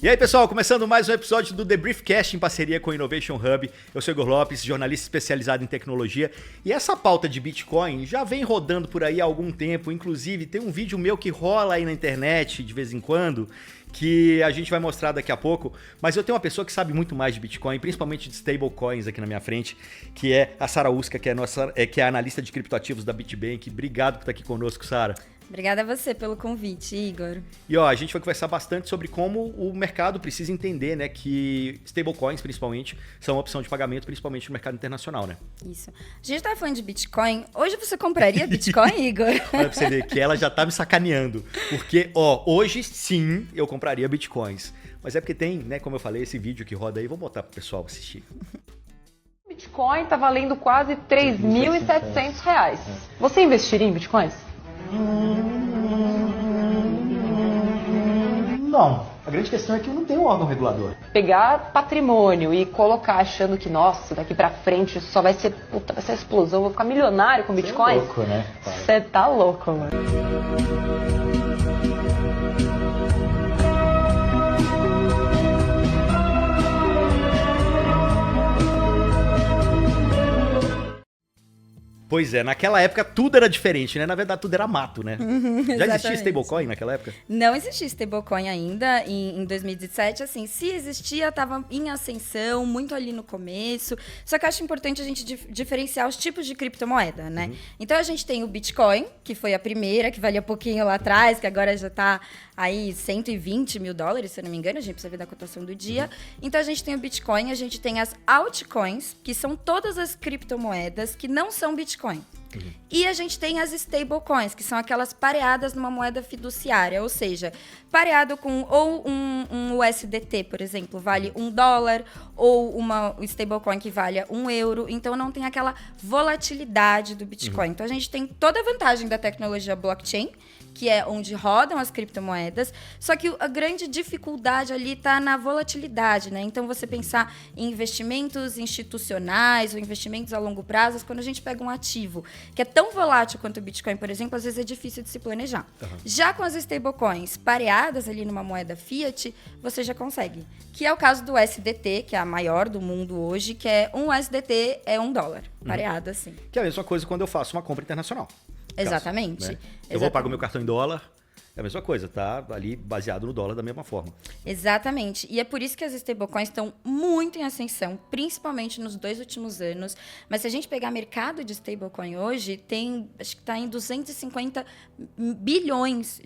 E aí, pessoal, começando mais um episódio do The Briefcast em parceria com o Innovation Hub. Eu sou Igor Lopes, jornalista especializado em tecnologia. E essa pauta de Bitcoin já vem rodando por aí há algum tempo. Inclusive, tem um vídeo meu que rola aí na internet de vez em quando, que a gente vai mostrar daqui a pouco. Mas eu tenho uma pessoa que sabe muito mais de Bitcoin, principalmente de stablecoins aqui na minha frente, que é a Sara Uska, que é a analista de criptoativos da Bitbank. Obrigado por estar aqui conosco, Sara. Obrigada a você pelo convite, Igor. E ó, a gente vai conversar bastante sobre como o mercado precisa entender, né, que stablecoins, principalmente, são uma opção de pagamento, principalmente no mercado internacional, né? Isso. A gente tava falando de Bitcoin. Hoje você compraria Bitcoin, Igor? Olha pra você ver que ela já tá me sacaneando. Porque, ó, hoje sim eu compraria Bitcoins. Mas é porque tem, né, como eu falei, esse vídeo que roda aí. Vou botar pro pessoal assistir. Bitcoin tá valendo quase R$3.700. Você investiria em Bitcoins? Não. A grande questão é que eu não tenho um órgão regulador. Pegar patrimônio e colocar achando que, nossa, daqui pra frente isso só vai ser, puta, vai ser explosão, vou ficar milionário com Bitcoin. Você é louco, né? Você tá louco, mano. Pois é, naquela época tudo era diferente, né? Na verdade, tudo era mato, né? Já existia stablecoin naquela época? Não existia stablecoin ainda em 2017. Assim, se existia, estava em ascensão, muito ali no começo. Só que eu acho importante a gente diferenciar os tipos de criptomoeda, né? Então, a gente tem o Bitcoin, que foi a primeira, que valia pouquinho lá atrás, que agora já está aí $120 mil, se eu não me engano. A gente precisa ver da cotação do dia. Então, a gente tem o Bitcoin, a gente tem as altcoins, que são todas as criptomoedas que não são Bitcoin. E a gente tem as stablecoins, que são aquelas pareadas numa moeda fiduciária, ou seja, pareado com ou um USDT, por exemplo, vale $1, ou uma stablecoin que vale €1, então não tem aquela volatilidade do Bitcoin. Então a gente tem toda a vantagem da tecnologia blockchain, que é onde rodam as criptomoedas, só que a grande dificuldade ali está na volatilidade, né? Então, você pensar em investimentos institucionais ou investimentos a longo prazo, quando a gente pega um ativo que é tão volátil quanto o Bitcoin, por exemplo, às vezes é difícil de se planejar. Já com as stablecoins pareadas ali numa moeda fiat, você já consegue. Que é o caso do USDT, que é a maior do mundo hoje, que é um USDT é $1, pareado assim. Que é a mesma coisa quando eu faço uma compra internacional. Exatamente. Caso, né? Eu vou pagar o meu cartão em dólar, é a mesma coisa, tá ali baseado no dólar da mesma forma. Exatamente. E é por isso que as stablecoins estão muito em ascensão, principalmente nos 2 últimos anos. Mas se a gente pegar mercado de stablecoin hoje, acho que está em $250 bilhões.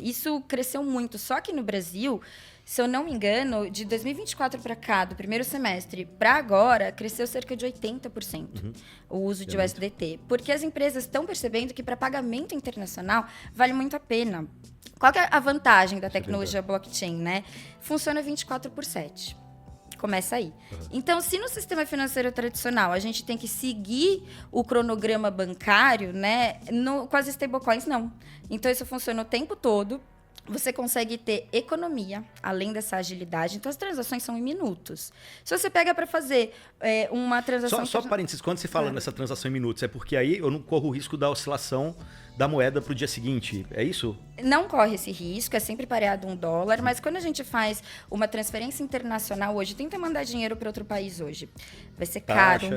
Isso cresceu muito. Só que no Brasil, se eu não me engano, de 2024 para cá, do primeiro semestre para agora, cresceu cerca de 80% o uso de USDT. Porque as empresas estão percebendo que para pagamento internacional vale muito a pena. Qual que é a vantagem da tecnologia blockchain, né? Funciona 24/7. Começa aí. Então, se no sistema financeiro tradicional a gente tem que seguir o cronograma bancário, né? Com as stablecoins, não. Então, isso funciona o tempo todo. Você consegue ter economia, além dessa agilidade. Então, as transações são em minutos. Se você pega para fazer uma transação... Só parênteses, quando você fala nessa transação em minutos, é porque aí eu não corro o risco da oscilação da moeda para o dia seguinte, é isso? Não corre esse risco, é sempre pareado $1, mas quando a gente faz uma transferência internacional hoje, tenta mandar dinheiro para outro país hoje. Vai ser caro,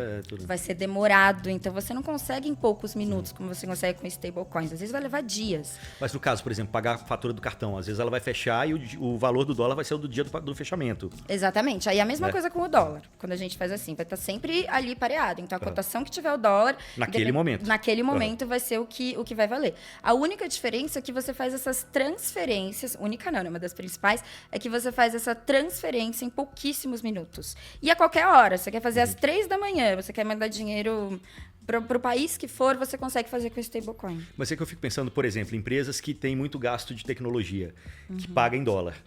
vai ser demorado, então você não consegue em poucos minutos, como você consegue com stablecoins. Às vezes vai levar dias. Mas no caso, por exemplo, pagar a fatura do cartão, às vezes ela vai fechar e o valor do dólar vai ser o do dia do fechamento. Exatamente. Aí a mesma coisa com o dólar. Quando a gente faz assim, vai estar sempre ali pareado. Então a cotação que tiver o dólar... Naquele momento vai ser o que vai valer. A única diferença é que você faz essas transferências, única não, né? Uma das principais, é que você faz essa transferência em pouquíssimos minutos. E a qualquer hora. Você quer fazer às 3 da manhã, você quer mandar dinheiro para o país que for, você consegue fazer com stablecoin. Mas é que eu fico pensando, por exemplo, empresas que têm muito gasto de tecnologia, que pagam em dólar.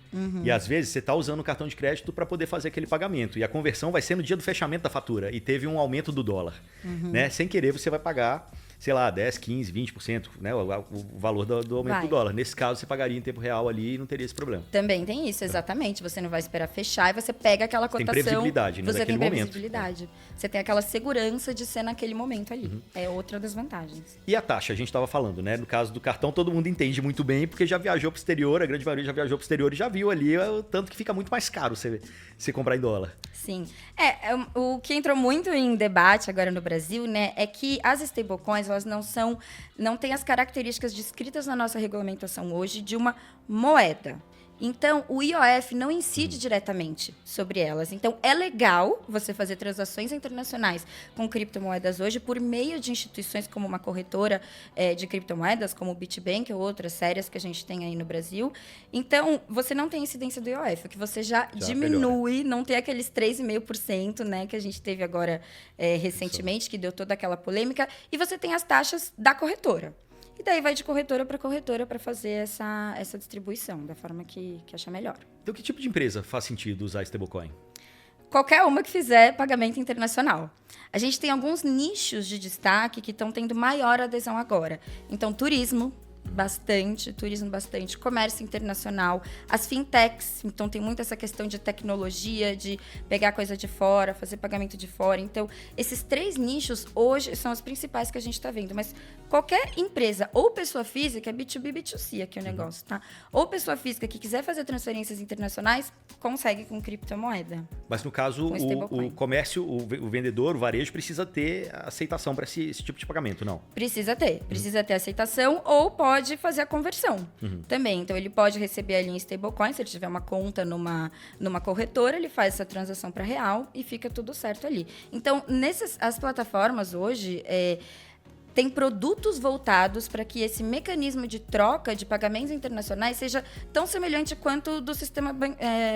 E às vezes você está usando o cartão de crédito para poder fazer aquele pagamento. E a conversão vai ser no dia do fechamento da fatura. E teve um aumento do dólar. Né? Sem querer, você vai pagar sei lá, 10, 15, 20%, né? O valor do aumento do dólar. Nesse caso, você pagaria em tempo real ali e não teria esse problema. Também tem isso, exatamente. Você não vai esperar fechar e você pega aquela cotação. Tem previsibilidade, né? Você Daquele tem momento. previsibilidade. Você tem aquela segurança de ser naquele momento ali. É outra das vantagens. E a taxa, a gente estava falando, né? No caso do cartão, todo mundo entende muito bem, porque já viajou para o exterior, a grande maioria já viajou para o exterior e já viu ali o tanto que fica muito mais caro você comprar em dólar. Sim. O que entrou muito em debate agora no Brasil, né, é que as stablecoins, elas não têm as características descritas na nossa regulamentação hoje de uma moeda. Então, o IOF não incide diretamente sobre elas. Então, é legal você fazer transações internacionais com criptomoedas hoje por meio de instituições como uma corretora de criptomoedas, como o BitBank ou outras sérias que a gente tem aí no Brasil. Então, você não tem incidência do IOF, o que você já diminui, melhora. Não tem aqueles 3,5%, né, que a gente teve agora recentemente, que deu toda aquela polêmica, e você tem as taxas da corretora. E daí vai de corretora para fazer essa distribuição, da forma que achar melhor. Então, que tipo de empresa faz sentido usar stablecoin? Qualquer uma que fizer pagamento internacional. A gente tem alguns nichos de destaque que estão tendo maior adesão agora. Então, turismo bastante, comércio internacional, as fintechs, então tem muito essa questão de tecnologia, de pegar coisa de fora, fazer pagamento de fora. Então, esses 3 nichos hoje são os principais que a gente está vendo, mas qualquer empresa ou pessoa física, é B2B, B2C aqui o negócio, tá? Ou pessoa física que quiser fazer transferências internacionais, consegue com criptomoeda. Mas no caso, o comércio, o vendedor, o varejo, precisa ter aceitação para esse tipo de pagamento, não? Precisa ter aceitação ou pode fazer a conversão também. Então, ele pode receber ali em stablecoin, se ele tiver uma conta numa corretora, ele faz essa transação para real e fica tudo certo ali. Então, as plataformas hoje tem produtos voltados para que esse mecanismo de troca de pagamentos internacionais seja tão semelhante quanto do sistema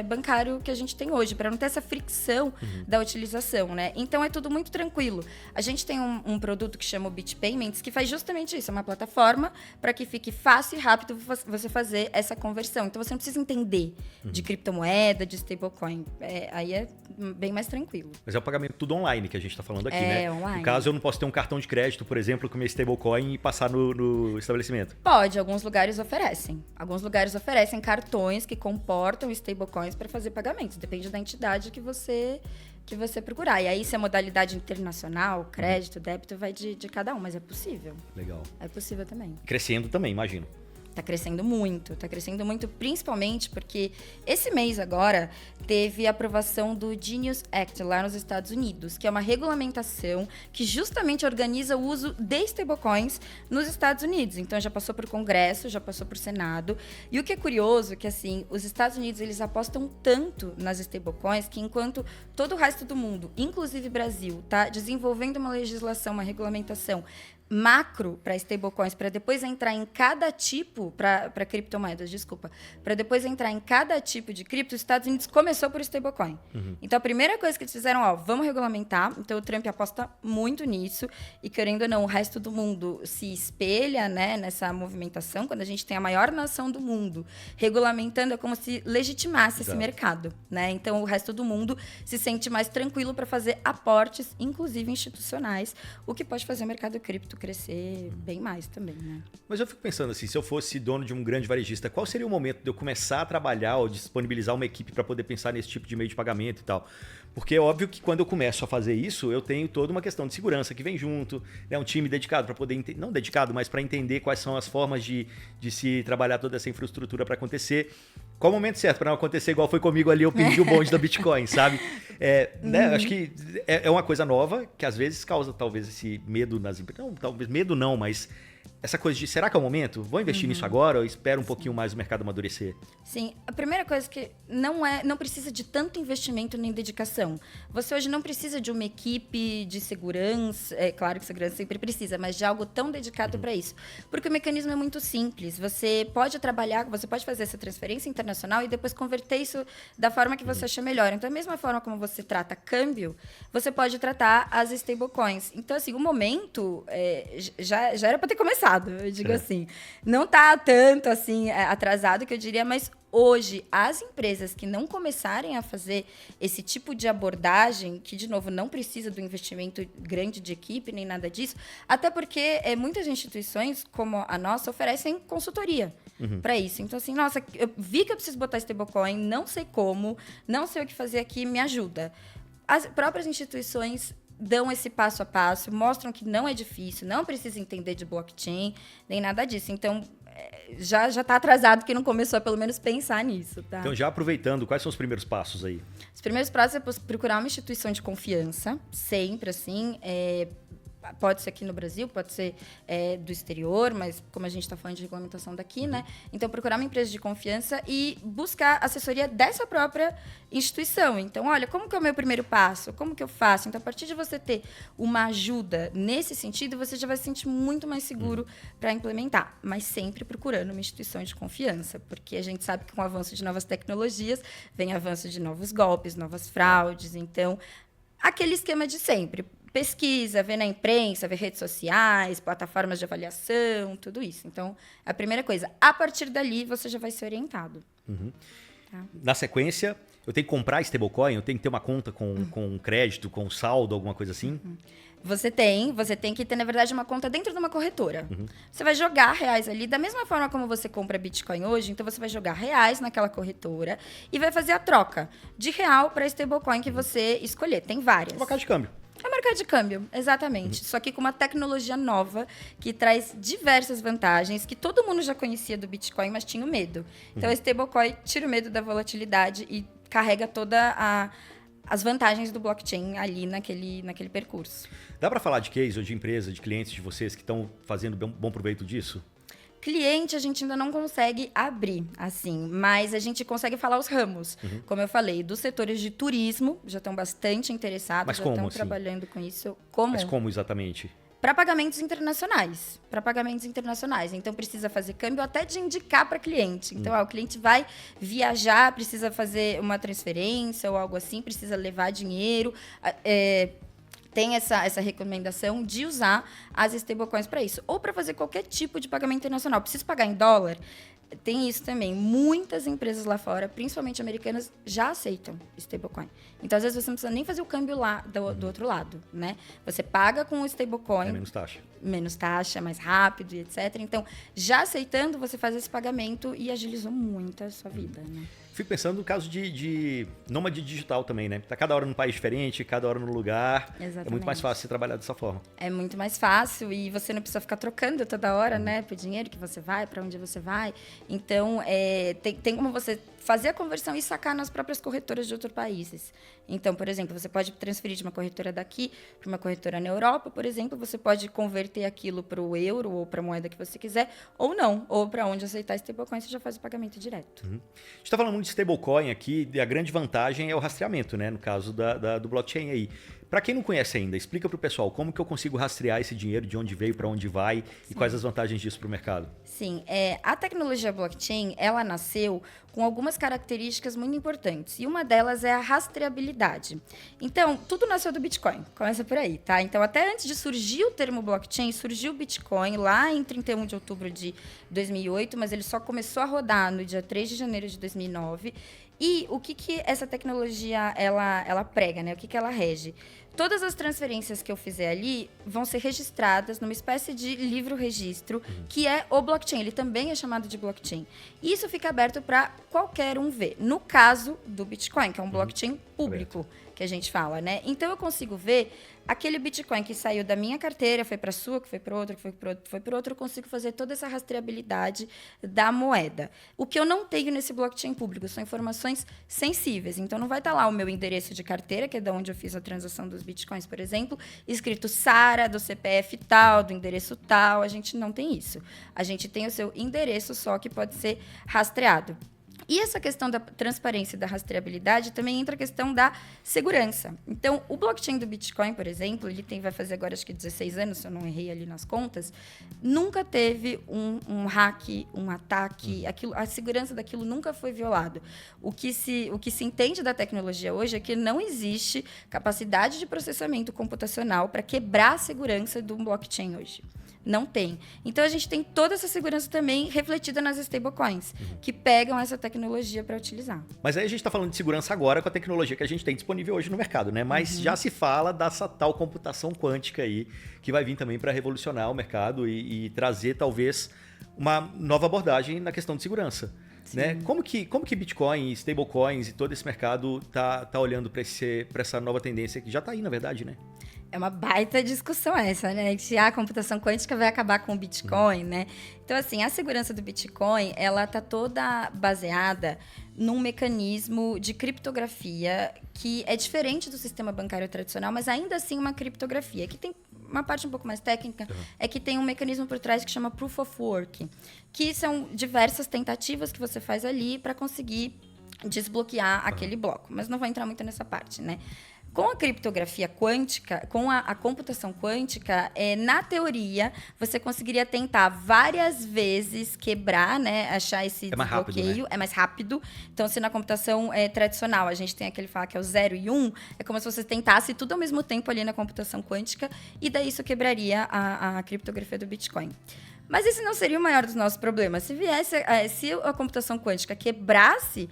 bancário que a gente tem hoje, para não ter essa fricção da utilização, né? Então, é tudo muito tranquilo. A gente tem um produto que chama o BitPayments, que faz justamente isso, é uma plataforma para que fique fácil e rápido você fazer essa conversão. Então, você não precisa entender de criptomoeda, de stablecoin. Aí é bem mais tranquilo. Mas é o pagamento tudo online que a gente está falando aqui, né? Online. No caso, eu não posso ter um cartão de crédito, por exemplo, com meu stablecoin e passar no estabelecimento? Pode, alguns lugares oferecem. Alguns lugares oferecem cartões que comportam stablecoins para fazer pagamentos. Depende da entidade que você procurar. E aí, se é modalidade internacional, crédito, débito, vai de cada um, mas é possível. Legal. É possível também. Crescendo também, imagino. Está crescendo muito, principalmente porque esse mês agora teve a aprovação do Genius Act lá nos Estados Unidos, que é uma regulamentação que justamente organiza o uso de stablecoins nos Estados Unidos. Então, já passou por Congresso, já passou por Senado. E o que é curioso é que, assim, os Estados Unidos, eles apostam tanto nas stablecoins que enquanto todo o resto do mundo, inclusive Brasil, está desenvolvendo uma legislação, uma regulamentação macro para stablecoins, para depois entrar em cada tipo, para criptomoedas, para depois entrar em cada tipo de cripto, os Estados Unidos começou por stablecoin. Então, a primeira coisa que eles fizeram, vamos regulamentar. Então, o Trump aposta muito nisso e, querendo ou não, o resto do mundo se espelha, né, nessa movimentação. Quando a gente tem a maior nação do mundo regulamentando, é como se legitimasse esse mercado, né? Então, o resto do mundo se sente mais tranquilo para fazer aportes, inclusive institucionais, o que pode fazer o mercado cripto crescer bem mais também, né? Mas eu fico pensando assim, se eu fosse dono de um grande varejista, qual seria o momento de eu começar a trabalhar ou disponibilizar uma equipe para poder pensar nesse tipo de meio de pagamento e tal? Porque é óbvio que quando eu começo a fazer isso, eu tenho toda uma questão de segurança que vem junto, né? Um time dedicado para poder, não dedicado, mas para entender quais são as formas de se trabalhar toda essa infraestrutura para acontecer. Qual o momento certo para não acontecer igual foi comigo ali, eu perdi o bonde da Bitcoin, sabe? Né? Acho que é uma coisa nova que às vezes causa talvez esse medo nas empresas. Não, talvez medo não, mas essa coisa de, será que é o momento? Vou investir nisso agora ou espero um pouquinho mais o mercado amadurecer? Sim, a primeira coisa que não precisa de tanto investimento nem dedicação. Você hoje não precisa de uma equipe de segurança, é claro que segurança sempre precisa, mas de algo tão dedicado para isso. Porque o mecanismo é muito simples. Você pode fazer essa transferência internacional e depois converter isso da forma que você achar melhor. Então, da mesma forma como você trata câmbio, você pode tratar as stablecoins. Então, assim, o momento já era para ter começado, eu digo assim. Não está tanto assim atrasado, que eu diria, mas hoje, as empresas que não começarem a fazer esse tipo de abordagem, que, de novo, não precisa do investimento grande de equipe, nem nada disso, até porque muitas instituições, como a nossa, oferecem consultoria para isso. Então, assim, nossa, eu vi que eu preciso botar stablecoin, não sei como, não sei o que fazer aqui, me ajuda. As próprias instituições dão esse passo a passo, mostram que não é difícil, não precisa entender de blockchain, nem nada disso. Então, já está atrasado quem não começou a pelo menos pensar nisso, tá? Então, já aproveitando, quais são os primeiros passos aí? Os primeiros passos é procurar uma instituição de confiança, sempre assim. Pode ser aqui no Brasil, pode ser do exterior, mas como a gente está falando de regulamentação daqui, né? Então, procurar uma empresa de confiança e buscar assessoria dessa própria instituição. Então, olha, como que é o meu primeiro passo? Como que eu faço? Então, a partir de você ter uma ajuda nesse sentido, você já vai se sentir muito mais seguro para implementar. Mas sempre procurando uma instituição de confiança, porque a gente sabe que com o avanço de novas tecnologias, vem avanço de novos golpes, novas fraudes. Então, aquele esquema de sempre. Pesquisa, ver na imprensa, ver redes sociais, plataformas de avaliação, tudo isso. Então, a primeira coisa, a partir dali, você já vai ser orientado. Tá? Na sequência, eu tenho que comprar stablecoin? Eu tenho que ter uma conta com crédito, com saldo, alguma coisa assim? Você tem que ter, na verdade, uma conta dentro de uma corretora. Você vai jogar reais ali, da mesma forma como você compra Bitcoin hoje, então você vai jogar reais naquela corretora e vai fazer a troca de real para stablecoin que você escolher. Tem várias. Uma casa de câmbio. É mercado de câmbio, exatamente. Só que com uma tecnologia nova que traz diversas vantagens que todo mundo já conhecia do Bitcoin, mas tinha medo. Então, o stablecoin tira o medo da volatilidade e carrega toda as vantagens do blockchain ali naquele percurso. Dá para falar de case ou de empresa, de clientes de vocês que estão fazendo bom proveito disso? Cliente, a gente ainda não consegue abrir, assim, mas a gente consegue falar os ramos. Como eu falei, dos setores de turismo, já estão bastante interessados, Mas já como, estão assim? trabalhando com isso. Mas como exatamente? Para pagamentos internacionais. Então, precisa fazer câmbio até de indicar para cliente. Então, o cliente vai viajar, precisa fazer uma transferência ou algo assim, precisa levar dinheiro. Tem essa recomendação de usar as stablecoins para isso. Ou para fazer qualquer tipo de pagamento internacional. Preciso pagar em dólar? Tem isso também. Muitas empresas lá fora, principalmente americanas, já aceitam stablecoin. Então, às vezes, você não precisa nem fazer o câmbio lá do outro lado, né? Você paga com o stablecoin. É menos taxa. Menos taxa, mais rápido e etc. Então, já aceitando, você faz esse pagamento e agilizou muito a sua vida, né? Fico pensando no caso de nômade digital também, né? Tá cada hora num país diferente, cada hora num lugar. Exatamente. É muito mais fácil você trabalhar dessa forma. É muito mais fácil e você não precisa ficar trocando toda hora, né? Por dinheiro que você vai, para onde você vai. Então, tem como você fazer a conversão e sacar nas próprias corretoras de outros países. Então, por exemplo, você pode transferir de uma corretora daqui para uma corretora na Europa, por exemplo, você pode converter aquilo para o euro ou para a moeda que você quiser, ou não, ou para onde aceitar stablecoin, você já faz o pagamento direto. A gente está falando muito de stablecoin aqui, e a grande vantagem é o rastreamento, né? No caso do blockchain aí. Para quem não conhece ainda, explica para o pessoal como que eu consigo rastrear esse dinheiro, de onde veio, para onde vai e quais as vantagens disso para o mercado. Sim, a tecnologia blockchain, ela nasceu com algumas características muito importantes. E uma delas é a rastreabilidade. Então, tudo nasceu do Bitcoin. Começa por aí, tá? Então, até antes de surgir o termo blockchain, surgiu o Bitcoin lá em 31 de outubro de 2008, mas ele só começou a rodar no dia 3 de janeiro de 2009. E o que essa tecnologia ela prega, né? O que ela rege? Todas as transferências que eu fizer ali vão ser registradas numa espécie de livro-registro, que é o blockchain. Ele também é chamado de blockchain. Isso fica aberto para qualquer um ver. No caso do Bitcoin, que é um blockchain público, que a gente fala, né? Então, eu consigo ver aquele Bitcoin que saiu da minha carteira, foi para a sua, que foi para outro, que foi para outro, eu consigo fazer toda essa rastreabilidade da moeda. O que eu não tenho nesse blockchain público são informações sensíveis. Então, não vai estar lá o meu endereço de carteira, que é de onde eu fiz a transação dos Bitcoins, por exemplo, escrito Sara, do CPF tal, do endereço tal. A gente não tem isso. A gente tem o seu endereço só, que pode ser rastreado. E essa questão da transparência e da rastreabilidade também entra a questão da segurança. Então, o blockchain do Bitcoin, por exemplo, vai fazer agora acho que 16 anos, se eu não errei ali nas contas, nunca teve um hack, um ataque, a segurança daquilo nunca foi violado. O que se entende da tecnologia hoje é que não existe capacidade de processamento computacional para quebrar a segurança de um blockchain hoje. Não tem. Então, a gente tem toda essa segurança também refletida nas stablecoins, que pegam essa tecnologia para utilizar. Mas aí a gente está falando de segurança agora com a tecnologia que a gente tem disponível hoje no mercado, né? Mas já se fala dessa tal computação quântica aí, que vai vir também para revolucionar o mercado e trazer, talvez, uma nova abordagem na questão de segurança. Né? Como que Bitcoin, stablecoins e todo esse mercado tá olhando para essa nova tendência que já está aí, na verdade, né? É uma baita discussão essa, né? Se a computação quântica vai acabar com o Bitcoin, né? Então, assim, a segurança do Bitcoin, ela tá toda baseada num mecanismo de criptografia que é diferente do sistema bancário tradicional, mas ainda assim uma criptografia, que tem uma parte um pouco mais técnica, é que tem um mecanismo por trás que chama Proof of Work, que são diversas tentativas que você faz ali para conseguir desbloquear aquele bloco. Mas não vou entrar muito nessa parte, né? Com a criptografia quântica, com a computação quântica, na teoria, você conseguiria tentar várias vezes quebrar, né, achar esse desbloqueio. Rápido, né? É mais rápido. Então, se na computação tradicional a gente tem aquele falar que é o 0 e 1, é como se você tentasse tudo ao mesmo tempo ali na computação quântica, e daí isso quebraria a criptografia do Bitcoin. Mas esse não seria o maior dos nossos problemas. Se a computação quântica quebrasse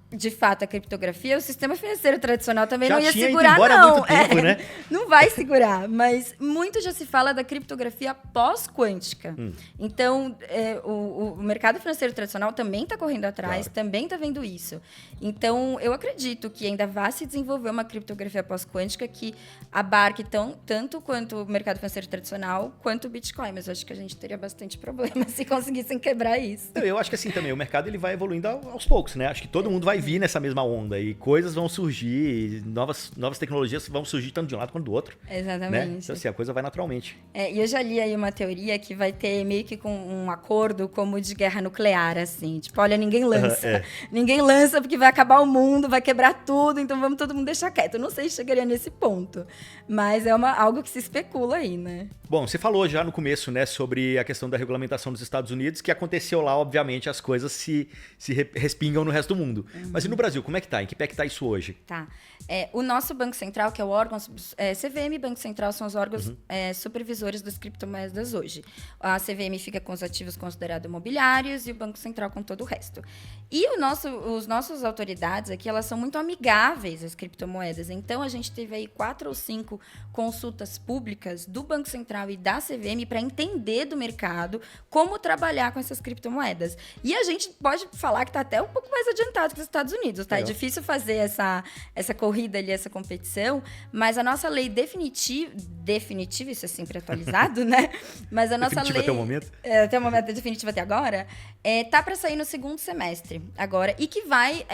de fato a criptografia, o sistema financeiro tradicional também não ia segurar, embora não. Há muito tempo, né? Não vai segurar, mas muito já se fala da criptografia pós-quântica. Então, o mercado financeiro tradicional também está correndo atrás, também está vendo isso. Então, eu acredito que ainda vai se desenvolver uma criptografia pós-quântica que abarque tanto quanto o mercado financeiro tradicional, quanto o Bitcoin. Mas eu acho que a gente teria bastante problema se conseguissem quebrar isso. Eu acho que assim também, o mercado ele vai evoluindo aos poucos, né? Acho que todo mundo vai vir nessa mesma onda e coisas vão surgir, novas tecnologias vão surgir tanto de um lado quanto do outro. Exatamente. Né? Então, assim, a coisa vai naturalmente. E eu já li aí uma teoria que vai ter meio que com um acordo como de guerra nuclear, assim. Tipo, olha, ninguém lança. Ninguém lança porque vai acabar o mundo, vai quebrar tudo, então vamos todo mundo deixar quieto. Eu não sei se chegaria nesse ponto, mas é algo que se especula aí, né? Bom, você falou já no começo, né, sobre a questão da regulamentação dos Estados Unidos, que aconteceu lá, obviamente, as coisas se respingam no resto do mundo. Mas e no Brasil, como é que tá? Em que pé que tá isso hoje? Tá. O nosso Banco Central, que é o órgão... CVM e Banco Central são os órgãos supervisores das criptomoedas hoje. A CVM fica com os ativos considerados imobiliários e o Banco Central com todo o resto. E os nossos autoridades aqui, elas são muito amigáveis às criptomoedas. Então, a gente teve aí 4 ou 5 consultas públicas do Banco Central e da CVM para entender do mercado como trabalhar com essas criptomoedas. E a gente pode falar que está até um pouco mais adiantado que os Estados Unidos, tá? É difícil fazer essa corrida ali, essa competição, mas a nossa lei definitiva, isso é sempre atualizado, né? Mas a nossa lei... até o momento? Até o momento, definitiva até agora, tá para sair no segundo semestre agora, e que vai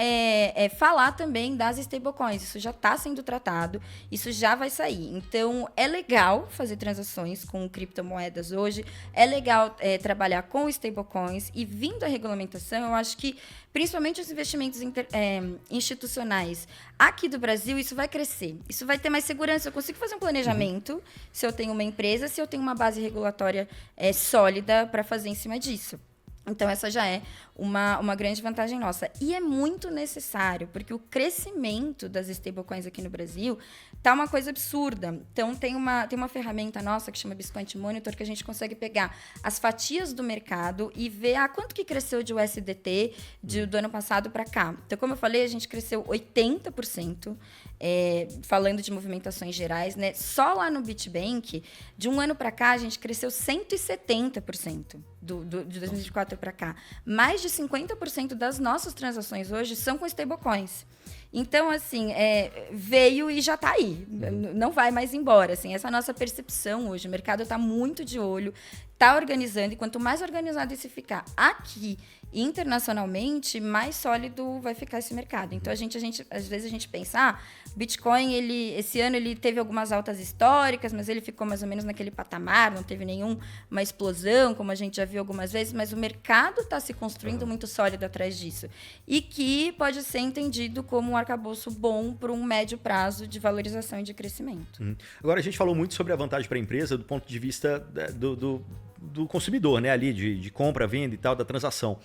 falar também das stablecoins. Isso já está sendo tratado, isso já vai sair. Então, é legal fazer transações com criptomoedas hoje, é legal trabalhar com stablecoins, e vindo a regulamentação, eu acho que, principalmente os investimentos institucionais aqui do Brasil, isso vai crescer. Isso vai ter mais segurança. Eu consigo fazer um planejamento se eu tenho uma empresa, se eu tenho uma base regulatória sólida para fazer em cima disso. Então, essa já é uma grande vantagem nossa. E é muito necessário, porque o crescimento das stablecoins aqui no Brasil tá uma coisa absurda. Então, tem uma ferramenta nossa que chama Biscoint Monitor, que a gente consegue pegar as fatias do mercado e ver quanto que cresceu de USDT do ano passado para cá. Então, como eu falei, a gente cresceu 80%, falando de movimentações gerais, né? Só lá no BitBank, de um ano para cá, a gente cresceu 170% de 2024 para cá. Mais de 50% das nossas transações hoje são com stablecoins. Então, assim, veio e já está aí. Não vai mais embora. Assim, essa é a nossa percepção hoje. O mercado está muito de olho, está organizando. E quanto mais organizado isso ficar aqui internacionalmente, mais sólido vai ficar esse mercado. Então, às vezes a gente pensa, Bitcoin, esse ano ele teve algumas altas históricas, mas ele ficou mais ou menos naquele patamar, não teve nenhuma explosão, como a gente já viu algumas vezes, mas o mercado está se construindo muito sólido atrás disso. E que pode ser entendido como um arcabouço bom para um médio prazo de valorização e de crescimento. Agora, a gente falou muito sobre a vantagem para a empresa do ponto de vista do consumidor, né? Ali de compra, venda e tal, da transação.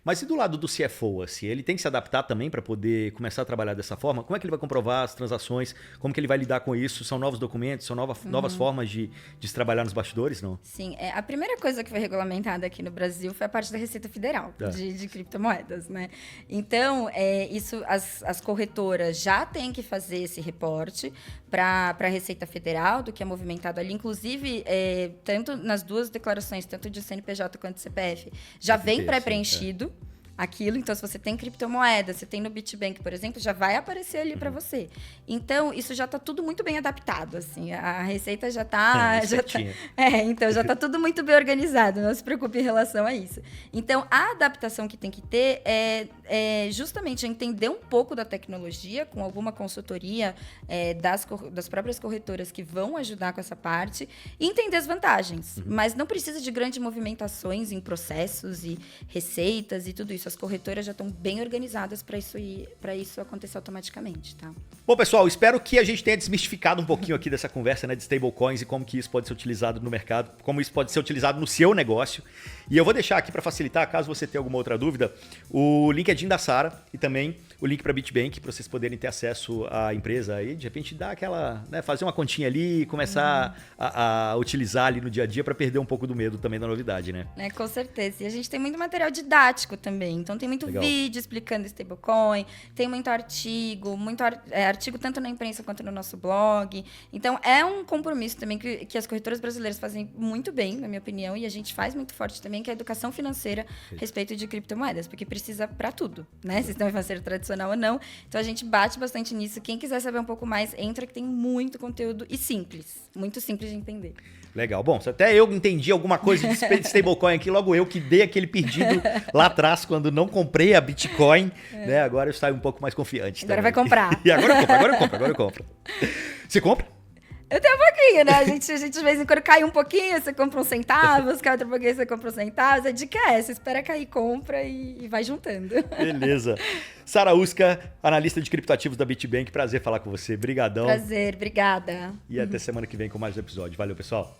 Mas e do lado do CFO, assim, ele tem que se adaptar também para poder começar a trabalhar dessa forma? Como é que ele vai comprovar as transações? Como que ele vai lidar com isso? São novos documentos? São novas formas de se trabalhar nos bastidores, não? Sim, a primeira coisa que foi regulamentada aqui no Brasil foi a parte da Receita Federal de criptomoedas, né? Então, isso as corretoras já têm que fazer esse reporte para a Receita Federal do que é movimentado ali. Inclusive, tanto nas duas declarações, tanto de CNPJ quanto de CPF, já vem pré-preenchido. Aquilo, então se você tem criptomoeda, você tem no BitBank, por exemplo, já vai aparecer ali para você. Então, isso já está tudo muito bem adaptado, assim, a receita já está... então já está tudo muito bem organizado, não se preocupe em relação a isso. Então, a adaptação que tem que ter é justamente entender um pouco da tecnologia, com alguma consultoria das próprias corretoras que vão ajudar com essa parte, e entender as vantagens. Mas não precisa de grandes movimentações em processos e receitas e tudo isso. As corretoras já estão bem organizadas para isso acontecer automaticamente, tá? Bom, pessoal, espero que a gente tenha desmistificado um pouquinho aqui dessa conversa, né, de stablecoins e como que isso pode ser utilizado no mercado, como isso pode ser utilizado no seu negócio. E eu vou deixar aqui para facilitar, caso você tenha alguma outra dúvida, o LinkedIn da Sara e também o link para BitBank, para vocês poderem ter acesso à empresa e de repente dar aquela, né, fazer uma continha ali e começar a utilizar ali no dia a dia para perder um pouco do medo também da novidade, né? Com certeza. E a gente tem muito material didático também. Então tem muito vídeo explicando stablecoin, tem muito artigo, artigo tanto na imprensa quanto no nosso blog. Então é um compromisso também que as corretoras brasileiras fazem muito bem, na minha opinião, e a gente faz muito forte também, que é a educação financeira a respeito de criptomoedas, porque precisa para tudo, né? Sistema financeiro tradicional ou não. Então a gente bate bastante nisso. Quem quiser saber um pouco mais, entra que tem muito conteúdo e simples, muito simples de entender. Legal. Bom, se até eu entendi alguma coisa de stablecoin aqui, logo eu que dei aquele perdido lá atrás quando não comprei a Bitcoin, né? Agora eu saio um pouco mais confiante. Agora também. vai comprar. E agora eu compro. Você compra? Eu tenho um pouquinho, né? A gente de vez em quando cai um pouquinho, você compra uns centavos, cai outro pouquinho, você compra uns centavos. A dica é essa, espera cair, compra e vai juntando. Beleza. Sara Uska, analista de criptoativos da BitBank, prazer falar com você. Brigadão. Prazer, obrigada. E até semana que vem com mais um episódio. Valeu, pessoal.